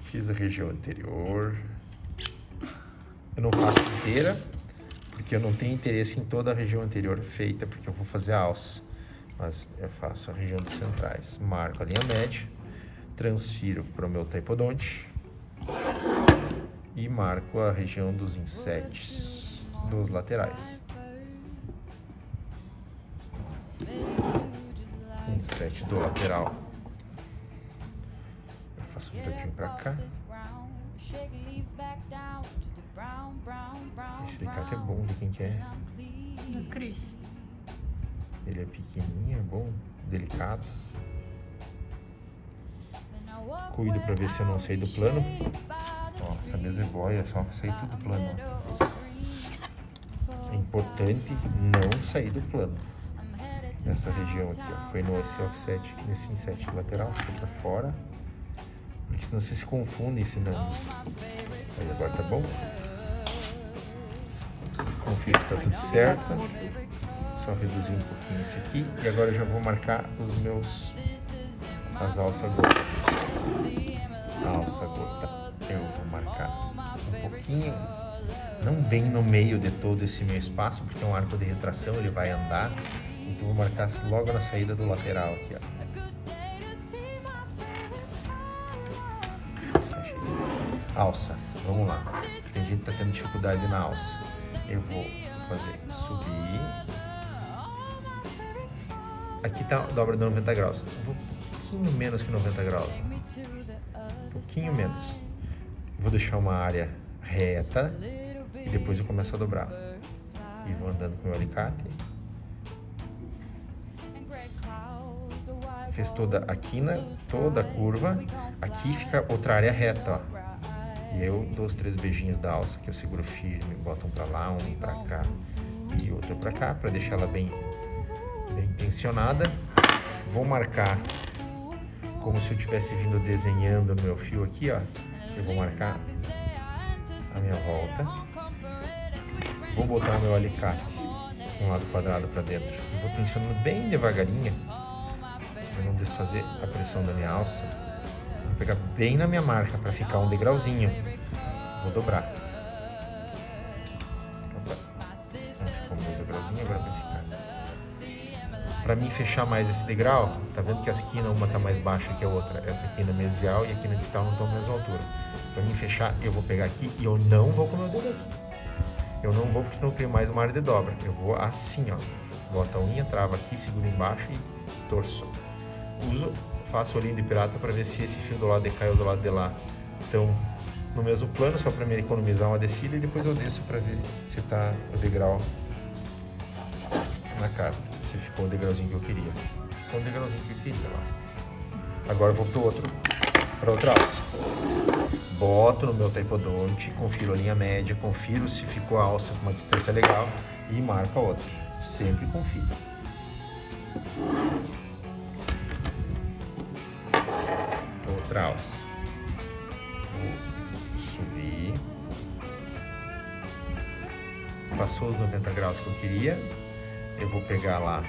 Fiz a região anterior. Eu não faço inteira, porque eu não tenho interesse em toda a região anterior feita, porque eu vou fazer a alça. Mas eu faço a região dos centrais. Marco a linha média, transfiro para o meu taipodonte e marco a região dos insetes dos laterais. Insete do lateral. Eu faço um dedinho para cá. Esse alicate é bom, de quem que é? Do Cris. Ele é pequenininho, é bom, delicado. Cuido para ver se eu não sair do plano. Ó, essa mesa é boia, é só sair tudo do plano. Ó. É importante não sair do plano. Nessa região aqui, ó. Foi nesse offset, nesse inset lateral, foi para fora. Porque senão você se confunde, senão... Aí agora tá bom. Confio que tá tudo certo. Só reduzir um pouquinho esse aqui. E agora eu já vou marcar os meus... as alças gota. A alça gota eu vou marcar um pouquinho, não bem no meio de todo esse meu espaço, porque é um arco de retração, ele vai andar. Então vou marcar logo na saída do lateral aqui, ó. Alça, vamos lá. Tem gente que tá tendo dificuldade na alça. Eu vou fazer subir. Aqui tá dobra de 90 graus. Eu vou um pouquinho menos que 90 graus. Um pouquinho menos. Vou deixar uma área reta e depois eu começo a dobrar. E vou andando com o meu alicate. Fez toda a quina, toda a curva. Aqui fica outra área reta, ó. E eu dou os 3 beijinhos da alça que eu seguro firme, boto um pra lá, um pra cá e outro pra cá, pra deixar ela bem tensionada. Vou marcar como se eu tivesse vindo desenhando no meu fio aqui, ó. Eu vou marcar a minha volta. Vou botar o meu alicate com o lado quadrado pra dentro. E vou tensionando bem devagarinho, pra não desfazer a pressão da minha alça. Vou pegar bem na minha marca para ficar um degrauzinho. Vou dobrar. Ficou um degrauzinho, agora vai ficar. Para mim fechar mais esse degrau, tá vendo que as quinas, uma tá mais baixa que a outra. Essa quina mesial e a quina distal não estão na mesma altura. Para mim fechar, eu vou pegar aqui e eu não vou com o meu dedo aqui. Eu não vou, porque senão eu crio mais uma área de dobra. Eu vou assim, ó. Boto a unha, trava aqui, seguro embaixo e torço. Faço olhinho de pirata para ver se esse fio do lado de cá e o do lado de lá estão no mesmo plano, só para me economizar uma descida, e depois eu desço para ver se está o degrau na carta, se ficou o degrauzinho que eu queria. Ficou o degrauzinho que eu queria lá. Agora eu vou para outra alça. Boto no meu taipodonte, confiro a linha média, confiro se ficou a alça com uma distância legal e marco a outra. Sempre confiro. Outra alça. Vou subir. Passou os 90 graus que eu queria. Eu vou pegar lá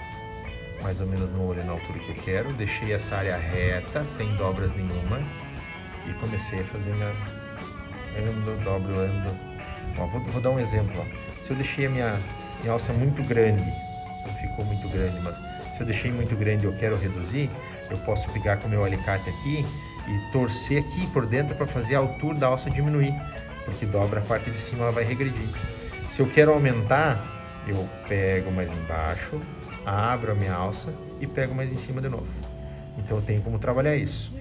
mais ou menos no olho na altura que eu quero. Deixei essa área reta, sem dobras nenhuma. E comecei a fazer minha ando, dobro, ando. Ó, vou dar um exemplo. Ó. Se eu deixei a minha alça muito grande, não ficou muito grande, mas se eu deixei muito grande e eu quero reduzir, eu posso pegar com o meu alicate aqui e torcer aqui por dentro para fazer a altura da alça diminuir, porque dobra a parte de cima, ela vai regredir. Se eu quero aumentar, eu pego mais embaixo, abro a minha alça e pego mais em cima de novo. Então eu tenho como trabalhar isso.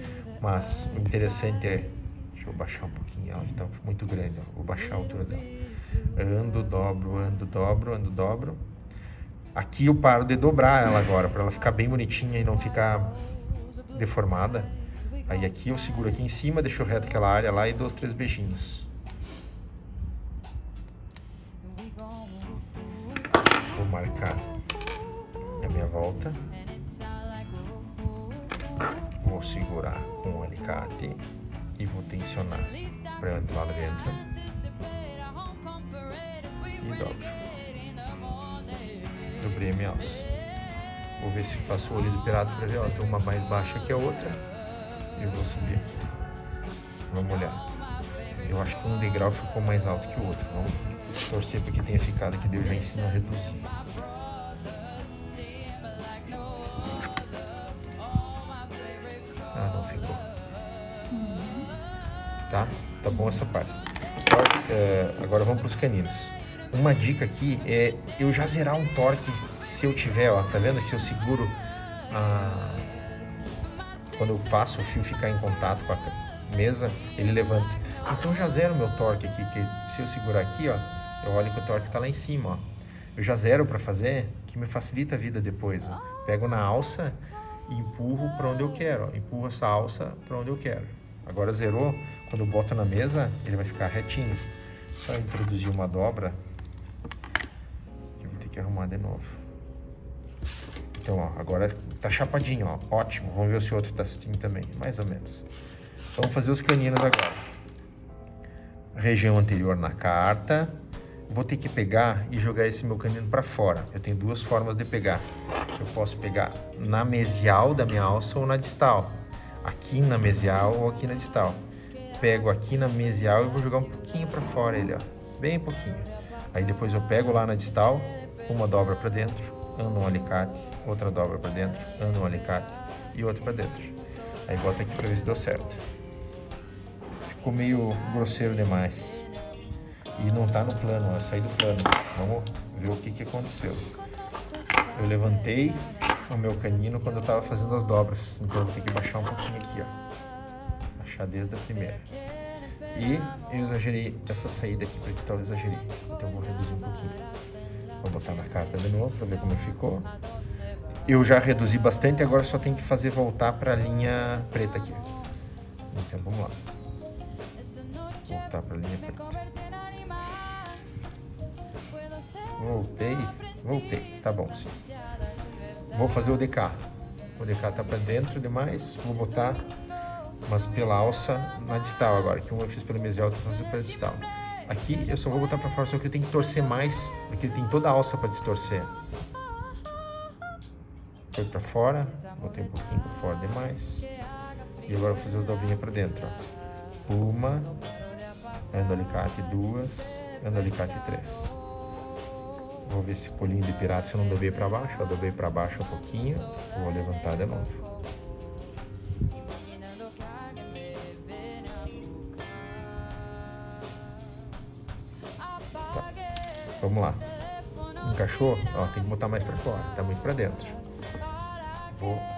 Mas o interessante é... Deixa eu baixar um pouquinho, ela está muito grande, ó. Vou baixar a altura dela. Ando, dobro, ando, dobro, ando, dobro. Aqui eu paro de dobrar ela agora, para ela ficar bem bonitinha e não ficar deformada. Aí aqui eu seguro aqui em cima, deixo reto aquela área lá e dou os 3 beijinhos. Vou marcar a minha volta. Vou segurar com o alicate e vou tensionar para entrar lá dentro. E dobro. Dobrei a minha alça. Vou ver se faço o olho do pirata para ver, ó, tem uma mais baixa que a outra. Eu vou subir aqui. Vamos olhar. Eu acho que um degrau ficou mais alto que o outro. Vamos torcer para que tenha ficado aqui, daí eu já ensino a reduzir. Ah, não ficou. Tá bom essa parte. Agora vamos para os caninos. Uma dica aqui é eu já zerar um torque, se eu tiver, ó, tá vendo que eu seguro quando eu faço o fio ficar em contato com a mesa, ele levanta. Então já zero meu torque aqui, que se eu segurar aqui, ó, eu olho que o torque tá lá em cima, ó. Eu já zero para fazer, que me facilita a vida depois, ó. Pego na alça e empurro para onde eu quero, ó. Empurro essa alça para onde eu quero. Agora zerou, quando eu boto na mesa, ele vai ficar retinho. Só introduzir uma dobra, eu vou ter que arrumar de novo. Então, ó, agora tá chapadinho, ó, ótimo. Vamos ver se o outro tá assim também, mais ou menos. Vamos fazer os caninos agora. Região anterior na carta. Vou ter que pegar e jogar esse meu canino para fora. Eu tenho duas formas de pegar. Eu posso pegar na mesial da minha alça ou na distal. Aqui na mesial ou aqui na distal. Pego aqui na mesial e vou jogar um pouquinho para fora ele, ó, bem pouquinho. Aí depois eu pego lá na distal, uma dobra para dentro, ando um alicate, outra dobra para dentro, ando um alicate e outra para dentro. Aí bota aqui para ver se deu certo. Ficou meio grosseiro demais. E não tá no plano, ó, saí do plano. Vamos ver o que aconteceu. Eu levantei o meu canino quando eu tava fazendo as dobras, então eu vou ter que baixar um pouquinho aqui, ó. Baixar desde a primeira. E eu exagerei essa saída aqui para distal, eu exagerei. Então eu vou reduzir um pouquinho. Vou botar na carta de novo para ver como ficou. Eu já reduzi bastante, agora só tem que fazer voltar para a linha preta aqui. Então vamos lá. Voltar para a linha preta. Voltei. Tá bom, sim. Vou fazer o DK. O DK tá para dentro demais. Vou botar, mas pela alça na distal agora. Que um eu fiz pelo mesial, outro eu vou fazer pela distal. Aqui eu só vou botar para fora, só que eu tenho que torcer mais, porque ele tem toda a alça para distorcer. Foi para fora, botei um pouquinho para fora demais. E agora eu vou fazer as dobrinhas para dentro, ó. Uma, ando alicate, duas, ando alicate, três. Vou ver esse pulinho de pirata se eu não dobrei para baixo. Eu dobrei para baixo um pouquinho. Vou levantar de novo. Tá. Vamos lá. Encaixou? Ó, tem que botar mais para fora. Tá muito para dentro.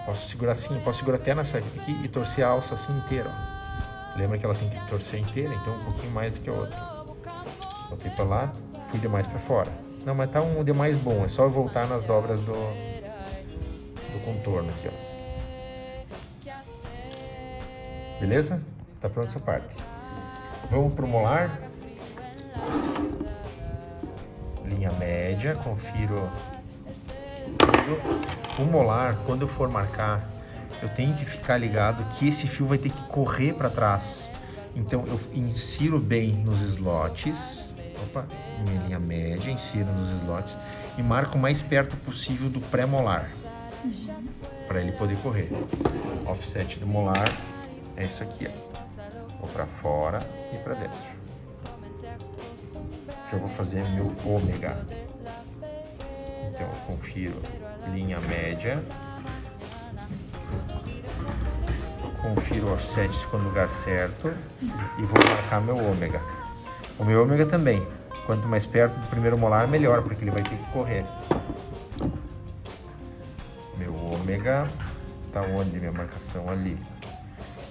Posso segurar assim. Posso segurar até nessa aqui e torcer a alça assim inteira. Ó. Lembra que ela tem que torcer inteira? Então um pouquinho mais do que a outra. Botei para lá. Fui demais para fora. Não, mas tá um demais bom, é só eu voltar nas dobras do contorno aqui, ó. Beleza? Tá pronta essa parte. Vamos pro molar. Linha média, confiro tudo. O molar, quando eu for marcar, eu tenho que ficar ligado que esse fio vai ter que correr para trás. Então eu insiro bem nos slots. Opa, minha linha média, insiro nos slots e marco o mais perto possível do pré-molar, para ele poder correr. Offset do molar é isso aqui, ó. Vou para fora e para dentro. Já vou fazer meu ômega. Então eu confiro linha média, confiro o offset se ficou no lugar certo e vou marcar meu ômega. O meu ômega também, quanto mais perto do primeiro molar, melhor, porque ele vai ter que correr. Meu ômega tá onde? Minha marcação ali.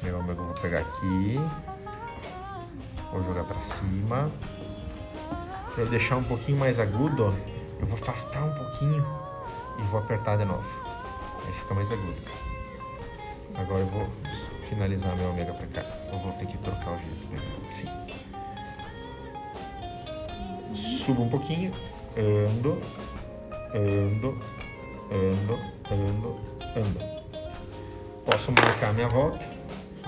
Meu ômega eu vou pegar aqui, vou jogar para cima. Para eu deixar um pouquinho mais agudo, eu vou afastar um pouquinho e vou apertar de novo. Aí fica mais agudo. Agora eu vou finalizar meu ômega para cá. Eu vou ter que trocar o jeito. Assim. Subo um pouquinho, ando. Posso marcar minha volta,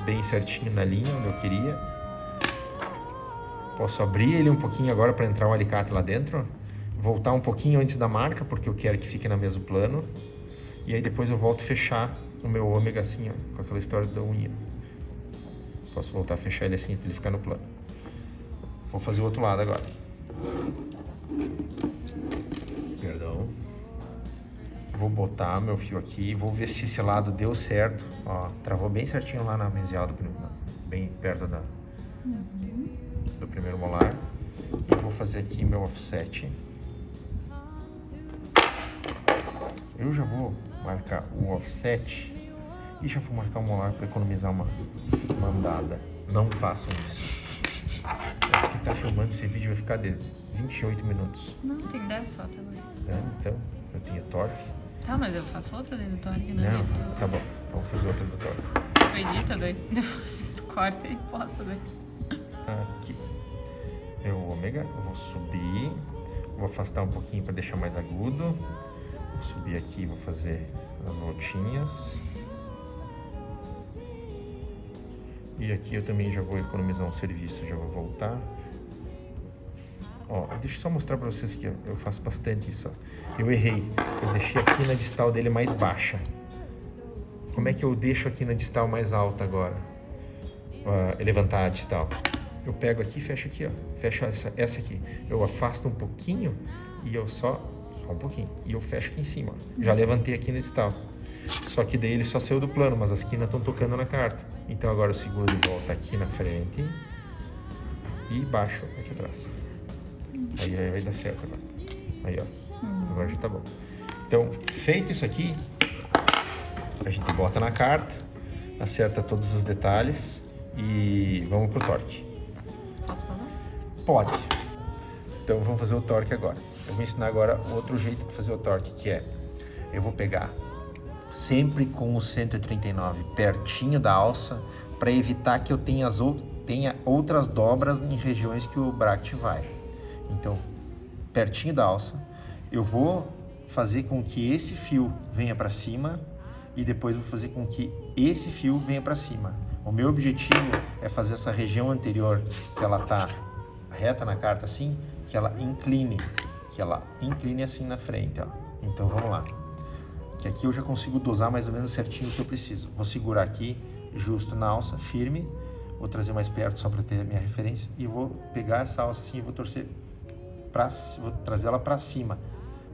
bem certinho na linha onde eu queria. Posso abrir ele um pouquinho agora para entrar o alicate lá dentro. Voltar um pouquinho antes da marca, porque eu quero que fique no mesmo plano. E aí depois eu volto a fechar o meu ômega assim, ó, com aquela história da unha. Posso voltar a fechar ele assim, até ele ficar no plano. Vou fazer o outro lado agora. Perdão. Vou botar meu fio aqui, vou ver se esse lado deu certo. Ó, travou bem certinho lá na mesial do primeiro, bem perto do primeiro molar. E vou fazer aqui meu offset. Eu já vou marcar o offset e já vou marcar o molar para economizar uma andada. Não façam isso. Quem tá filmando esse vídeo vai ficar de 28 minutos. Não, tem 10 só também. Então, eu tenho torque. Tá, mas eu faço outra dentro do torque, né? Não, tá bom. Vamos fazer outra do torque. Tu edita daí, depois tu corta e posta daí. Aqui. Eu vou subir, vou afastar um pouquinho para deixar mais agudo. Vou subir aqui, vou fazer as voltinhas. E aqui eu também já vou economizar um serviço, já vou voltar. Ó, deixa eu só mostrar para vocês que eu faço bastante isso. Ó. Eu errei, eu deixei aqui na distal dele mais baixa. Como é que eu deixo aqui na distal mais alta agora? Levantar a distal. Eu pego aqui e fecho aqui, ó. Fecho essa aqui. Eu afasto um pouquinho e eu só um pouquinho. E eu fecho aqui em cima, ó. Já levantei aqui na distal. Só que daí ele só saiu do plano, mas as quinas estão tocando na carta. Então agora eu seguro de volta aqui na frente e baixo aqui atrás. Aí vai dar certo agora. Aí, ó. Agora já tá bom. Então, feito isso aqui, a gente bota na carta, acerta todos os detalhes e vamos pro torque. Posso fazer? Pode. Então vamos fazer o torque agora. Eu vou ensinar agora outro jeito de fazer o torque, que é, eu vou pegar sempre com o 139 pertinho da alça, para evitar que eu tenha outras dobras em regiões que o bracket vai. Então, pertinho da alça, eu vou fazer com que esse fio venha para cima e depois vou fazer com que esse fio venha para cima. O meu objetivo é fazer essa região anterior, que ela tá reta na carta assim, que ela incline assim na frente, ó. Então vamos lá. Que aqui eu já consigo dosar mais ou menos certinho o que eu preciso. Vou segurar aqui, justo na alça, firme. Vou trazer mais perto só para ter a minha referência. E vou pegar essa alça assim e vou torcer vou trazer ela para cima.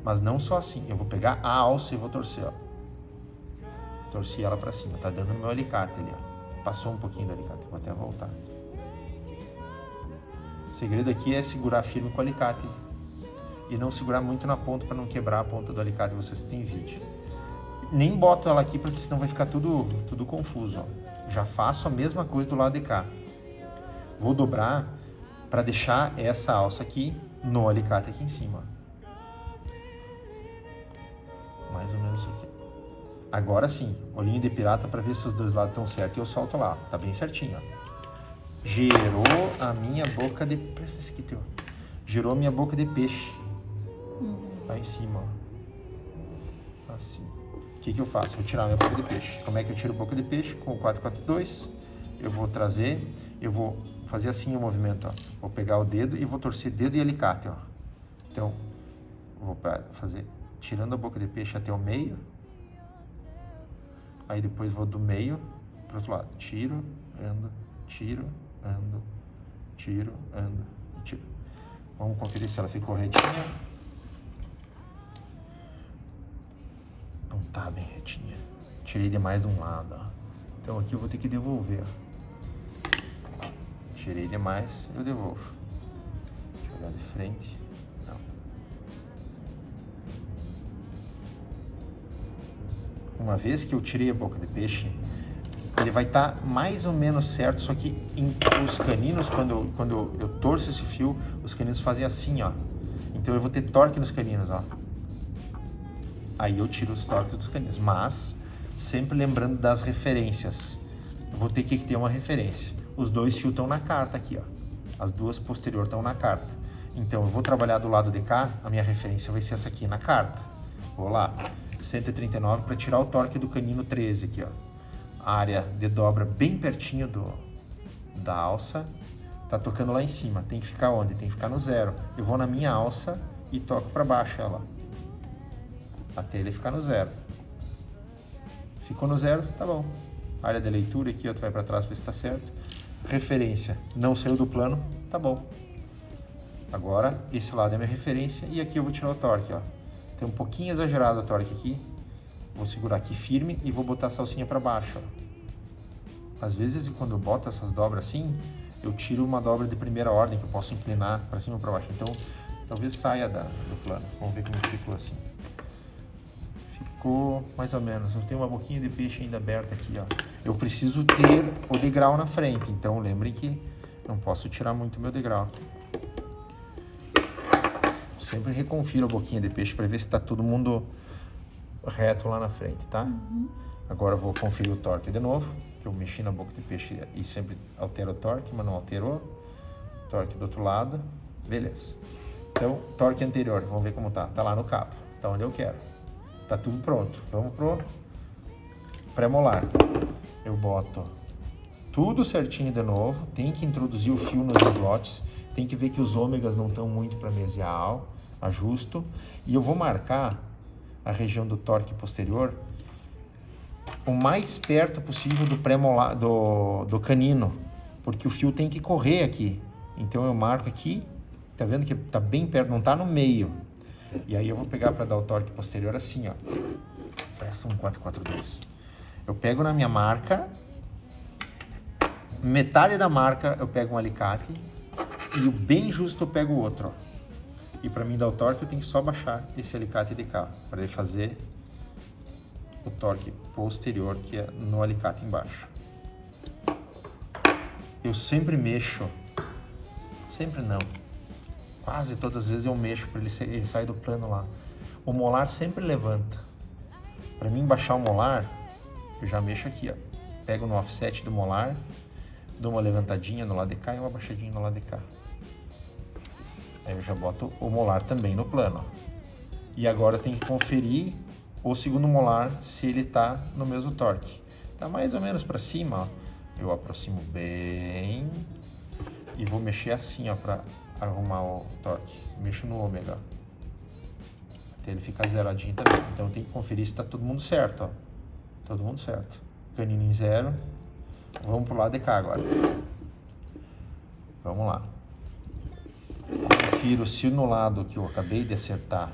Mas não só assim, eu vou pegar a alça e vou torcer, ó. Torci ela para cima, tá dando no meu alicate ali, ó. Passou um pouquinho do alicate, vou até voltar. O segredo aqui é segurar firme com o alicate. E não segurar muito na ponta para não quebrar a ponta do alicate, vocês têm vídeo. Nem boto ela aqui porque senão vai ficar tudo confuso, ó. Já faço a mesma coisa do lado de cá. Vou dobrar para deixar essa alça aqui no alicate aqui em cima. Mais ou menos isso aqui. Agora sim, olhinho de pirata para ver se os dois lados estão certos e eu solto lá. Tá bem certinho, ó. Gerou a minha boca de... Presta esse aqui teu. Gerou a minha boca de peixe. Lá em cima, ó. Assim. O que eu faço? Vou tirar a minha boca de peixe. Como é que eu tiro a boca de peixe? Com o 442, eu vou trazer, eu vou fazer assim o movimento, ó. Vou pegar o dedo e vou torcer dedo e alicate, ó. Então, vou fazer tirando a boca de peixe até o meio. Aí depois vou do meio pro outro lado. Tiro, ando, tiro, ando, tiro, ando, tiro. Vamos conferir se ela ficou retinha. Não tá bem retinha. Tirei demais de um lado, ó. Então aqui eu vou ter que devolver, ó. Tirei demais, eu devolvo. Deixa eu olhar de frente. Não. Uma vez que eu tirei a boca de peixe, ele vai estar mais ou menos certo, só que os caninos, quando eu torço esse fio, os caninos fazem assim, ó. Então eu vou ter torque nos caninos, ó. Aí eu tiro os torques dos caninos, mas sempre lembrando das referências. Eu vou ter que ter uma referência. Os dois fios estão na carta aqui, ó. As duas posteriores estão na carta. Então eu vou trabalhar do lado de cá, a minha referência vai ser essa aqui na carta. Vou lá, 139 para tirar o torque do canino 13 aqui, ó. A área de dobra bem pertinho da alça, tá tocando lá em cima. Tem que ficar onde? Tem que ficar no zero. Eu vou na minha alça e toco para baixo ela, até ele ficar no zero. Ficou no zero, tá bom. A área de leitura aqui, ó, tu vai para trás para ver se tá certo. referência não saiu do plano, tá bom. Agora, esse lado é minha referência e aqui eu vou tirar o torque, ó. Tem um pouquinho exagerado o torque aqui. Vou segurar aqui firme e vou botar a salsinha para baixo, ó. Às vezes, quando eu boto essas dobras assim, eu tiro uma dobra de primeira ordem, que eu posso inclinar para cima ou para baixo. Então, talvez saia do plano. Vamos ver como ficou assim. Ficou mais ou menos. Eu tenho uma boquinha de peixe ainda aberta aqui, ó. Eu preciso ter o degrau na frente, então lembrem que não posso tirar muito meu degrau. Sempre reconfiro a boquinha de peixe para ver se está todo mundo reto lá na frente, tá? Agora eu vou conferir o torque de novo, que eu mexi na boca de peixe e sempre altero o torque, mas não alterou. Torque do outro lado, beleza. Então, torque anterior, vamos ver como tá. Tá lá no cabo, tá onde eu quero. Tá tudo pronto. Vamos pro pré-molar. Eu boto tudo certinho de novo. Tem que introduzir o fio nos slots. Tem que ver que os ômegas não estão muito para mesial. Ajusto. E eu vou marcar a região do torque posterior o mais perto possível do pré-molar, do canino. Porque o fio tem que correr aqui. Então eu marco aqui. Tá vendo que tá bem perto, não tá no meio. E aí eu vou pegar para dar o torque posterior assim, ó. Parece um 442. Eu pego na minha marca, metade da marca eu pego um alicate e o bem justo eu pego o outro, ó. E para mim dar o torque eu tenho que só baixar esse alicate de cá, para ele fazer o torque posterior, que é no alicate embaixo. Eu sempre mexo, sempre não, quase todas as vezes eu mexo para ele sair do plano lá. O molar sempre levanta. Para mim baixar o molar, eu já mexo aqui, ó. Pego no offset do molar, dou uma levantadinha no lado de cá e uma baixadinha no lado de cá. Aí eu já boto o molar também no plano, ó. E agora eu tenho que conferir o segundo molar se ele tá no mesmo torque. Tá mais ou menos para cima, ó. Eu aproximo bem e vou mexer assim, ó, para arrumar o torque. Mexo no ômega até ele ficar zeradinho também. Então eu tenho que conferir se tá todo mundo certo, ó. Todo mundo certo. Canino em zero. Vamos pro lado de cá agora. Vamos lá. Confiro se no lado que eu acabei de acertar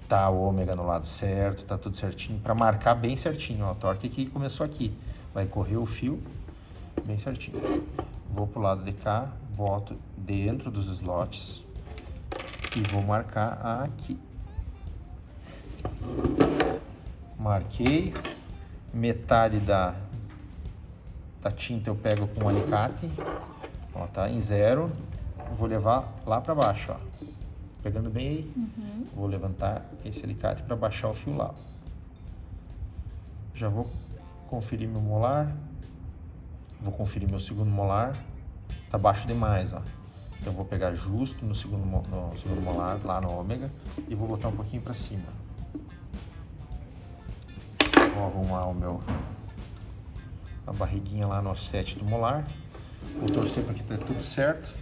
tá o ômega no lado certo, tá tudo certinho, para marcar bem certinho, ó. O torque aqui começou aqui. Vai correr o fio bem certinho. Vou pro lado de cá, boto dentro dos slots e vou marcar aqui. Marquei. Metade da tinta eu pego com um alicate, ó, tá em zero. Vou levar lá para baixo, ó. Pegando bem aí. Vou levantar esse alicate para baixar o fio lá. Já vou conferir meu molar. Vou conferir meu segundo molar. Tá baixo demais, ó. Então eu vou pegar justo no segundo molar, lá no ômega, e vou botar um pouquinho para cima. Vou arrumar a barriguinha lá no offset do molar. Vou torcer para que tá tudo certo.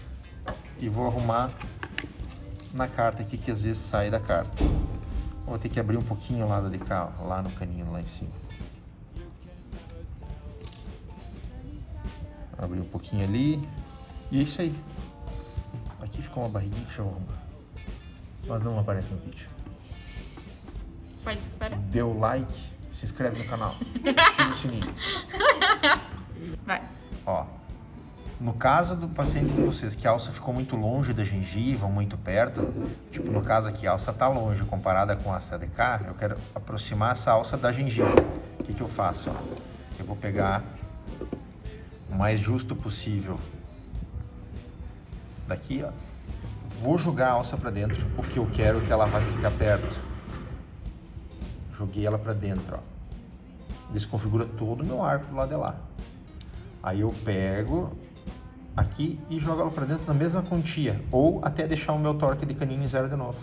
E vou arrumar na carta aqui, que às vezes sai da carta. Vou ter que abrir um pouquinho o lado de cá, ó, lá no canino, lá em cima. Abrir um pouquinho ali. E é isso aí. Aqui ficou uma barriguinha que eu vou arrumar. Mas não aparece no vídeo. Dê o like, se inscreve no canal, ativa o sininho. Vai. Ó, no caso do paciente de vocês que a alça ficou muito longe da gengiva, muito perto, tipo no caso aqui, a alça tá longe comparada com a alça de cá, eu quero aproximar essa alça da gengiva. O que que eu faço? Ó? Eu vou pegar o mais justo possível daqui, ó. Vou jogar a alça para dentro, porque eu quero que ela vai ficar perto. Joguei ela para dentro, ó. Desconfigura todo o meu arco do lado de lá. Aí eu pego aqui e jogo ela para dentro na mesma quantia, ou até deixar o meu torque de canino em zero de novo.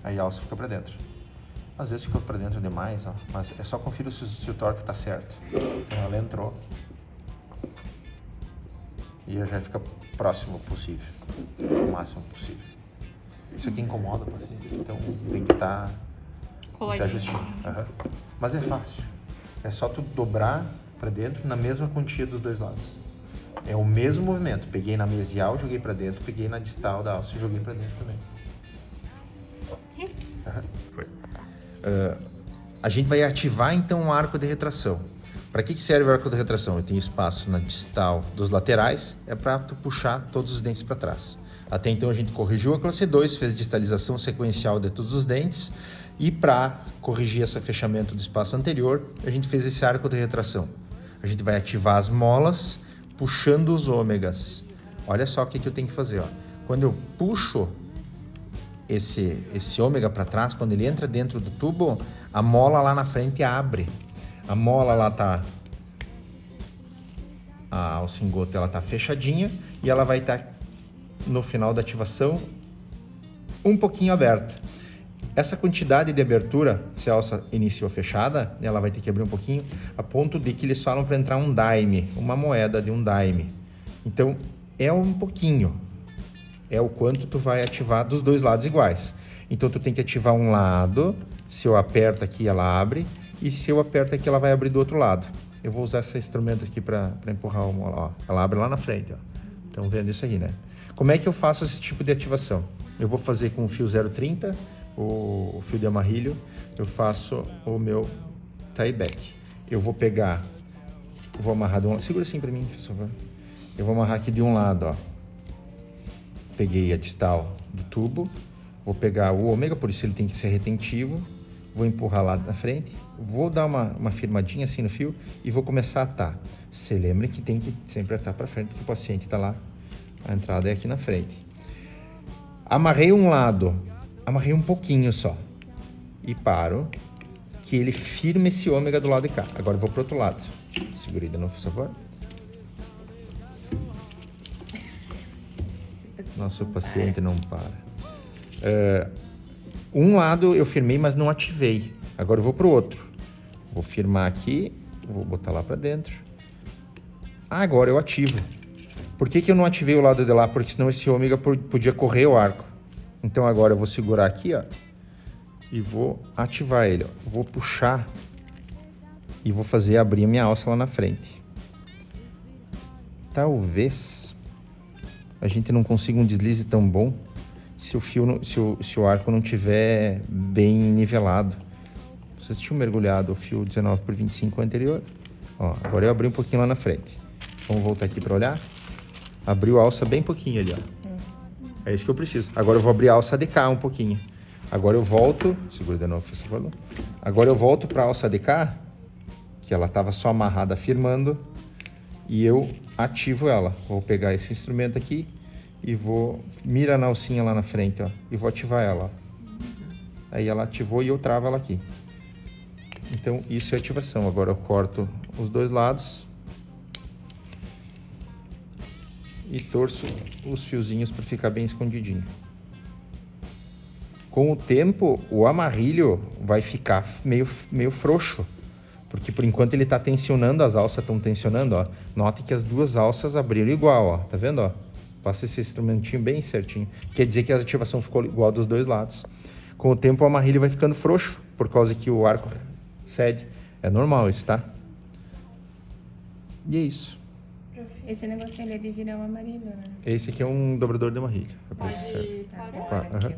Aí a alça fica para dentro. Às vezes fica para dentro demais, ó, mas é só conferir se o torque tá certo. Então ela entrou e já fica próximo possível, o máximo possível. Isso aqui incomoda o paciente, então tem que estar justinho. Mas é fácil. É só tu dobrar para dentro na mesma quantia dos dois lados. É o mesmo movimento. Peguei na mesial, joguei para dentro, peguei na distal da alça e joguei para dentro também. Isso. Foi. A gente vai ativar então o arco de retração. Para que serve o arco de retração? Eu tenho espaço na distal dos laterais, é para tu puxar todos os dentes para trás. Até então a gente corrigiu a classe 2, fez distalização sequencial de todos os dentes e para corrigir esse fechamento do espaço anterior, a gente fez esse arco de retração. A gente vai ativar as molas, puxando os ômegas. Olha só o que eu tenho que fazer. Ó. Quando eu puxo esse ômega para trás, quando ele entra dentro do tubo, a mola lá na frente abre. A mola lá tá... A alça-engoto ela tá fechadinha e ela vai estar no final da ativação um pouquinho aberta. Essa quantidade de abertura, se a alça iniciou fechada, ela vai ter que abrir um pouquinho, a ponto de que eles falam para entrar um dime, uma moeda de um dime. Então, é um pouquinho. É o quanto tu vai ativar dos dois lados iguais. Então, tu tem que ativar um lado, se eu aperto aqui, ela abre, e se eu aperto aqui, ela vai abrir do outro lado. Eu vou usar esse instrumento aqui para empurrar uma, ó. Ela abre lá na frente, ó. Estão vendo isso aí, né? Como é que eu faço esse tipo de ativação? Eu vou fazer com o fio 0,30, o fio de amarrilho, eu faço o meu tie-back. Eu vou pegar, vou amarrar de um lado, segura assim para mim, por favor. Eu vou amarrar aqui de um lado, ó. Peguei a distal do tubo, vou pegar o ômega, por isso ele tem que ser retentivo, vou empurrar lá na frente, vou dar uma firmadinha assim no fio e vou começar a atar. Você lembra que tem que sempre atar para frente, porque o paciente está lá, a entrada é aqui na frente. Amarrei um lado, amarrei um pouquinho só e paro, que ele firme esse ômega do lado de cá. Agora eu vou pro outro lado. Segura de novo, por favor. Nosso paciente não para. Um lado eu firmei, mas não ativei. Agora eu vou pro outro. Vou firmar aqui, vou botar lá para dentro. Agora eu ativo. Por que eu não ativei o lado de lá? Porque senão esse ômega podia correr o arco. Então agora eu vou segurar aqui, ó, e vou ativar ele, ó. Vou puxar e vou fazer abrir a minha alça lá na frente. Talvez a gente não consiga um deslize tão bom se o fio, se o arco não tiver bem nivelado. Vocês tinham mergulhado o fio 19x25 anterior? Ó, agora eu abri um pouquinho lá na frente. Vamos voltar aqui para olhar. Abriu a alça bem pouquinho ali, ó. É isso que eu preciso. Agora eu vou abrir a alça de cá um pouquinho. Agora eu volto... Segura de novo, por favor. Agora eu volto para a alça de cá, que ela estava só amarrada firmando, e eu ativo ela. Vou pegar esse instrumento aqui e vou mirar na alcinha lá na frente, ó, e vou ativar ela, ó. Aí ela ativou e eu travo ela aqui. Então isso é ativação. Agora eu corto os dois lados e torço os fiozinhos para ficar bem escondidinho. Com o tempo, o amarrilho vai ficar meio frouxo, porque por enquanto ele está tensionando, as alças estão tensionando, ó. Note que as duas alças abriram igual, ó. Tá vendo, ó? Passa esse instrumentinho bem certinho. Quer dizer que a ativação ficou igual dos dois lados. Com o tempo, o amarrilho vai ficando frouxo, por causa que o arco cede. É normal isso, tá? E é isso. Esse negócio ali é de virar um amarelo, né? Esse aqui é um dobrador de amarrilho. Pode parar. Uhum.